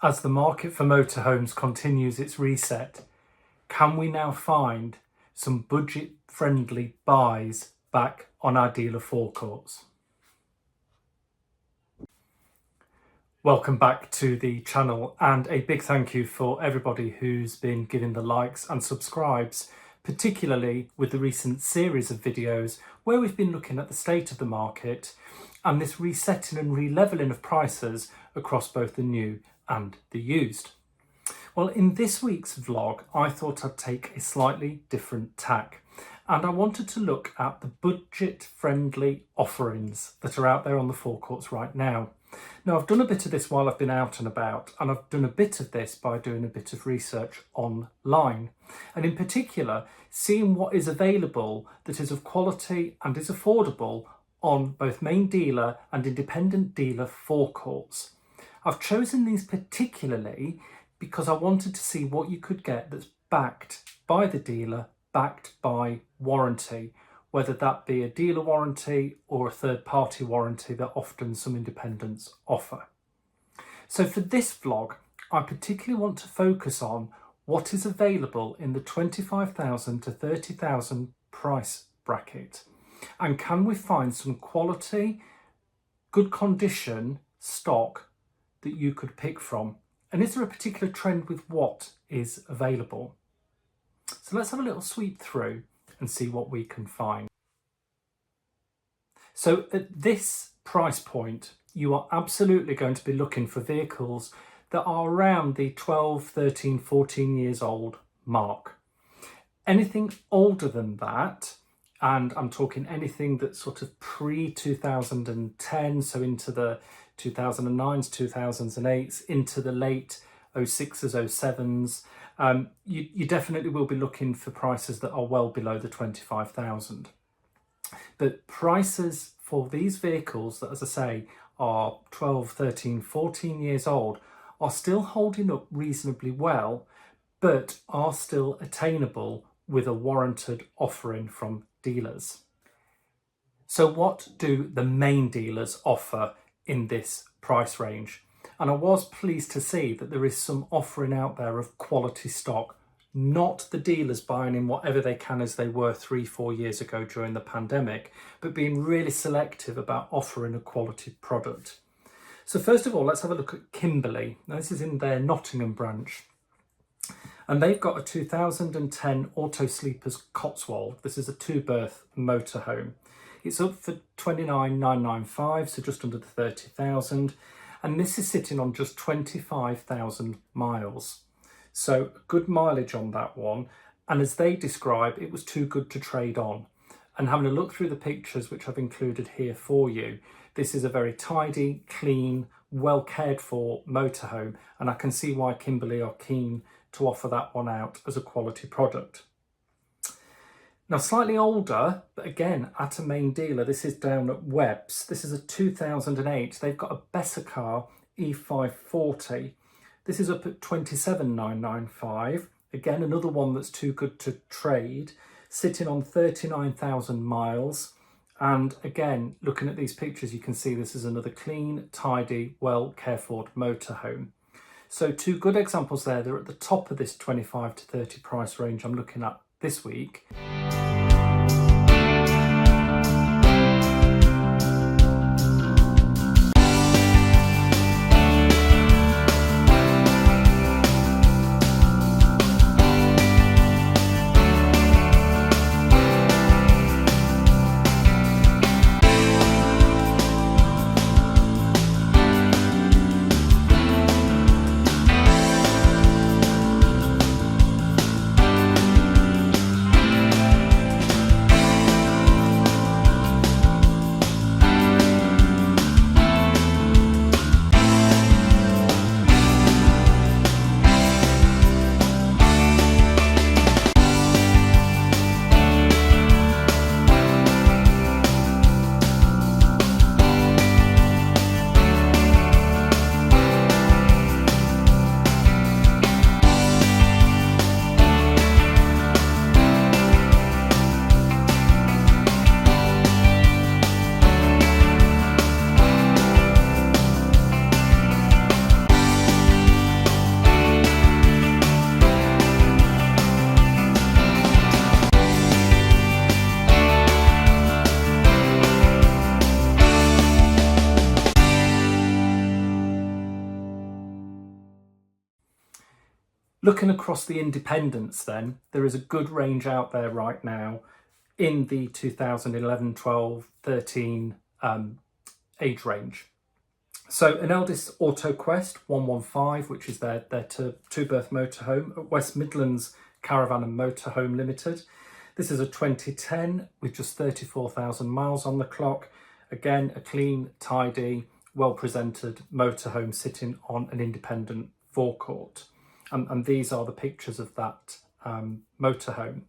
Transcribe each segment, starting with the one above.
As the market for motorhomes continues its reset, can we now find some budget-friendly buys back on our dealer forecourts? Welcome back to the channel, and a big thank you for everybody who's been giving the likes and subscribes, particularly with the recent series of videos where we've been looking at the state of the market and this resetting and releveling of prices across both the new and the used. Well, in this week's vlog, I thought I'd take a slightly different tack, and I wanted to look at the budget-friendly offerings that are out there on the forecourts right now. Now, I've done a bit of this while I've been out and about, and I've done a bit of this by doing a bit of research online, and in particular, seeing what is available that is of quality and is affordable on both main dealer and independent dealer forecourts. I've chosen these particularly because I wanted to see what you could get that's backed by the dealer, backed by warranty, whether that be a dealer warranty or a third-party warranty that often some independents offer. So for this vlog, I particularly want to focus on what is available in the 25,000 to 30,000 price bracket. And can we find some quality, good condition stock that you could pick from? And is there a particular trend with what is available? So let's have a little sweep through and see what we can find. So at this price point, you are absolutely going to be looking for vehicles that are around the 12, 13, 14 years old mark. Anything older than that, and I'm talking anything that's sort of pre-2010, so into the 2009s, 2008s, into the late 06s, 07s, you definitely will be looking for prices that are well below the 25,000. But prices for these vehicles that, as I say, are 12, 13, 14 years old are still holding up reasonably well, but are still attainable with a warranted offering from dealers. So what do the main dealers offer in this price range? And I was pleased to see that there is some offering out there of quality stock, not the dealers buying in whatever they can as they were 3-4 years ago during the pandemic, but being really selective about offering a quality product. So first of all, let's have a look at Kimberley. Now, this is in their Nottingham branch. And they've got a 2010 Auto Sleepers Cotswold. This is a 2-berth motorhome. It's up for 29,995, so just under the 30,000. And this is sitting on just 25,000 miles. So good mileage on that one. And as they describe, it was too good to trade on. And having a look through the pictures, which I've included here for you, this is a very tidy, clean, well cared for motorhome. And I can see why Kimberley are keen to offer that one out as a quality product. Now, slightly older, but again, at a main dealer, this is down at Webb's. This is a 2008. They've got a Bessacar E540. This is up at 27,995. Again, another one that's too good to trade, sitting on 39,000 miles. And again, looking at these pictures, you can see this is another clean, tidy, well cared for motorhome. So two good examples there. They're at the top of this 25 to 30 price range I'm looking at this week. Looking across the independents then, there is a good range out there right now in the 2011, 12, 13 age range. So an Eldest AutoQuest 115, which is their two-berth motorhome at West Midlands Caravan and Motorhome Limited. This is a 2010 with just 34,000 miles on the clock. Again, a clean, tidy, well-presented motorhome sitting on an independent forecourt. And these are the pictures of that motorhome.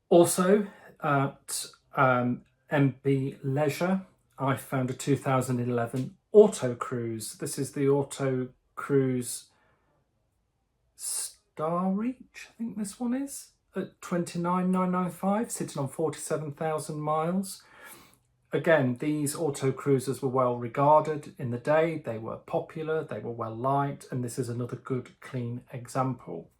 Also at MB Leisure, I found a 2011 Auto Cruise. This is the Auto Cruise Star Reach, I think this one is, at 29,995, sitting on 47,000 miles. Again, these Auto Cruisers were well regarded in the day, they were popular, they were well liked, and this is another good, clean example.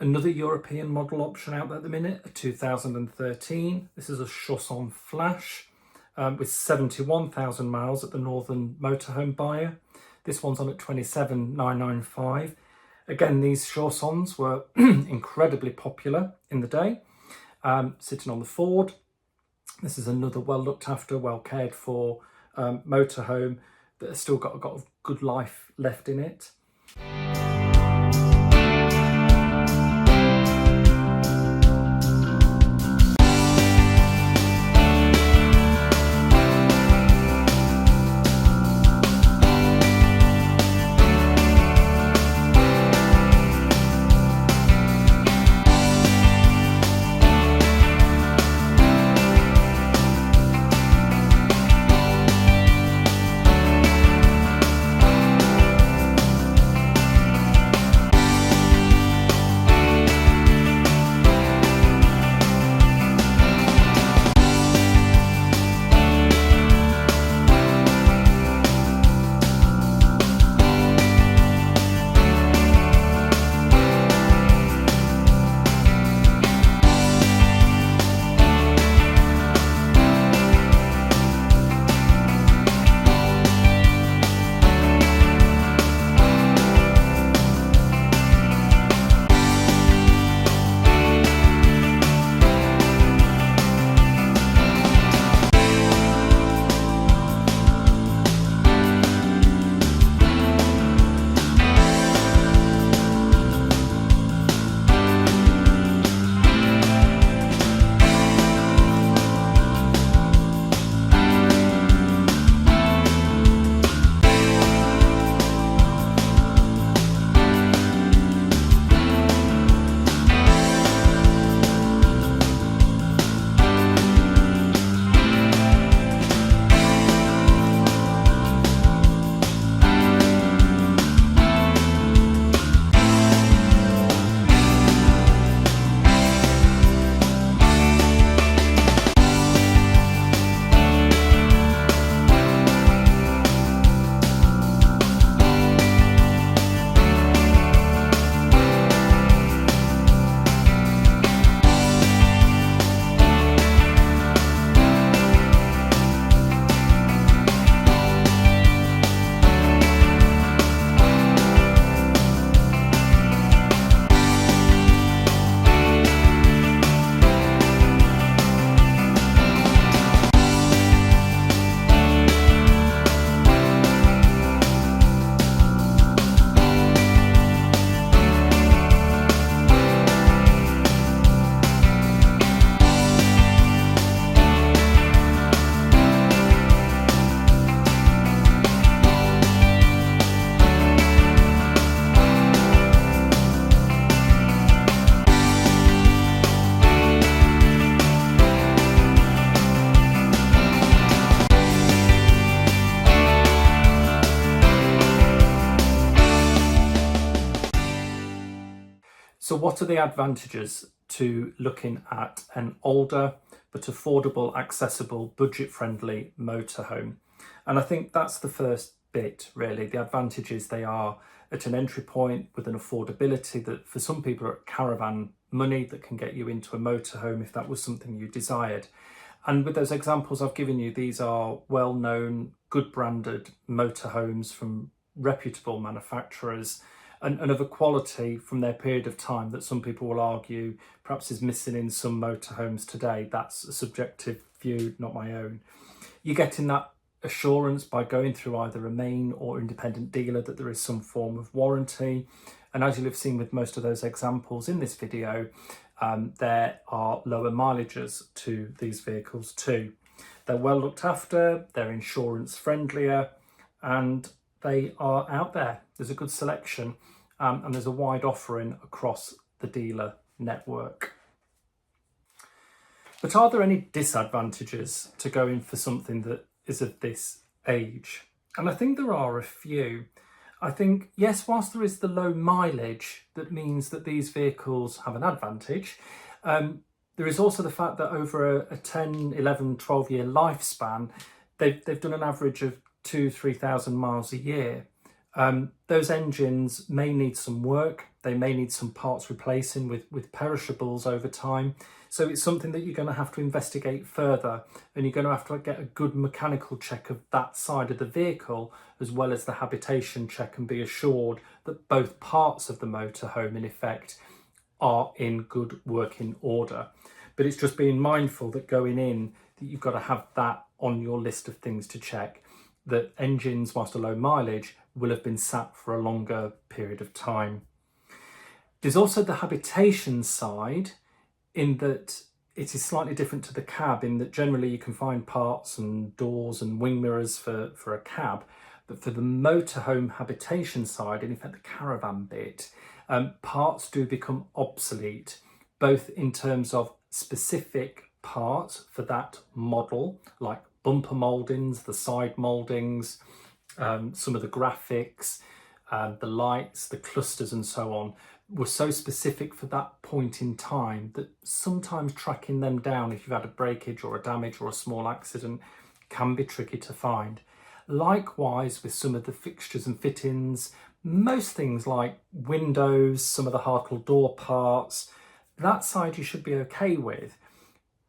Another European model option out there at the minute, a 2013. This is a Shaon Flash with 71,000 miles at the Northern Motorhome buyer. This one's on at 27,995. Again, these Shaons were incredibly popular in the day, sitting on the Ford. This is another well looked after, well cared for motorhome that has still got a good life left in it. what are the advantages to looking at an older but affordable, accessible, budget-friendly motorhome? And I think that's the first bit, really. The advantages, they are at an entry point with an affordability that for some people are at caravan money that can get you into a motorhome if that was something you desired. And with those examples I've given you, these are well-known, good branded motorhomes from reputable manufacturers and of a quality from their period of time that some people will argue perhaps is missing in some motorhomes today. That's a subjective view, not my own. You're getting that assurance by going through either a main or independent dealer that there is some form of warranty. And as you'll have seen with most of those examples in this video, there are lower mileages to these vehicles too. They're well looked after, they're insurance friendlier, and they are out there. There's a good selection and there's a wide offering across the dealer network. But are there any disadvantages to going for something that is of this age? And I think there are a few. I think, yes, whilst there is the low mileage that means that these vehicles have an advantage, there is also the fact that over a 10, 11, 12 year lifespan, they've done an average of 2,000-3,000 miles a year. Those engines may need some work, they may need some parts replacing with perishables over time. So it's something that you're going to have to investigate further, and you're going to have to get a good mechanical check of that side of the vehicle as well as the habitation check, and be assured that both parts of the motorhome in effect are in good working order. But it's just being mindful that going in, that you've got to have that on your list of things to check, that engines, whilst a low mileage, will have been sat for a longer period of time. There's also the habitation side, in that it is slightly different to the cab, in that generally you can find parts and doors and wing mirrors for a cab, but for the motorhome habitation side, in effect the caravan bit, parts do become obsolete, both in terms of specific parts for that model, like bumper mouldings, the side mouldings, some of the graphics, the lights, the clusters and so on, were so specific for that point in time that sometimes tracking them down if you've had a breakage or a damage or a small accident can be tricky to find. Likewise with some of the fixtures and fittings, most things like windows, some of the Hartle door parts, that side you should be okay with.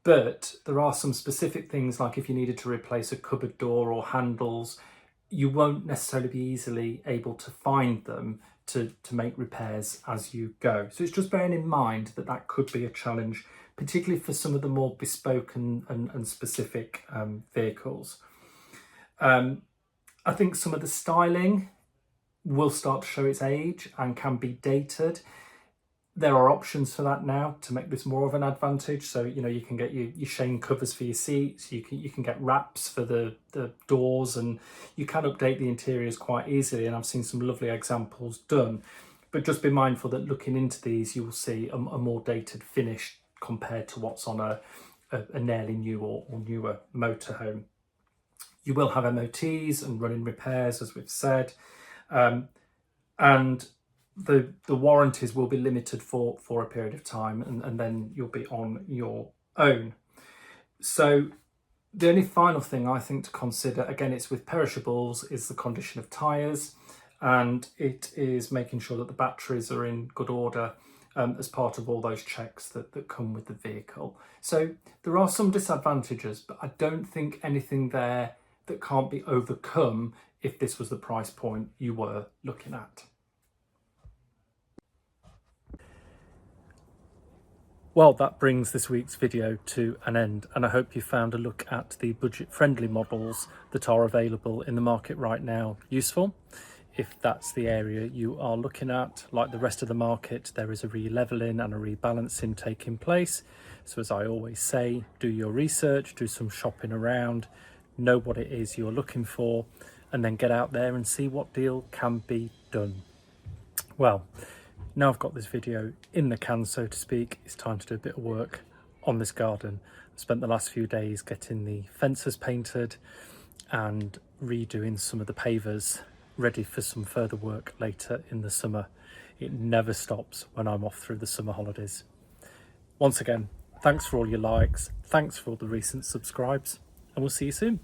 But there are some specific things, like if you needed to replace a cupboard door or handles, you won't necessarily be easily able to find them to make repairs as you go. So it's just bearing in mind that that could be a challenge, particularly for some of the more bespoke and specific vehicles. I think some of the styling will start to show its age and can be dated. There are options for that now to make this more of an advantage. So, you know, you can get your Shaon covers for your seats, you can get wraps for the doors, and you can update the interiors quite easily. And I've seen some lovely examples done. But just be mindful that looking into these, you will see a more dated finish compared to what's on a nearly new or newer motorhome. You will have MOTs and running repairs, as we've said. And the warranties will be limited for a period of time, and then you'll be on your own. So the only final thing I think to consider, again, it's with perishables, is the condition of tyres, and it is making sure that the batteries are in good order as part of all those checks that come with the vehicle. So there are some disadvantages, but I don't think anything there that can't be overcome if this was the price point you were looking at. Well, that brings this week's video to an end, and I hope you found a look at the budget-friendly models that are available in the market right now useful. If that's the area you are looking at, like the rest of the market, there is a re-levelling and a rebalancing taking place. So as I always say, do your research, do some shopping around, know what it is you're looking for, and then get out there and see what deal can be done. Well, now I've got this video in the can, so to speak, it's time to do a bit of work on this garden. I spent the last few days getting the fences painted and redoing some of the pavers, ready for some further work later in the summer. It never stops when I'm off through the summer holidays. Once again, thanks for all your likes, thanks for all the recent subscribes, and we'll see you soon.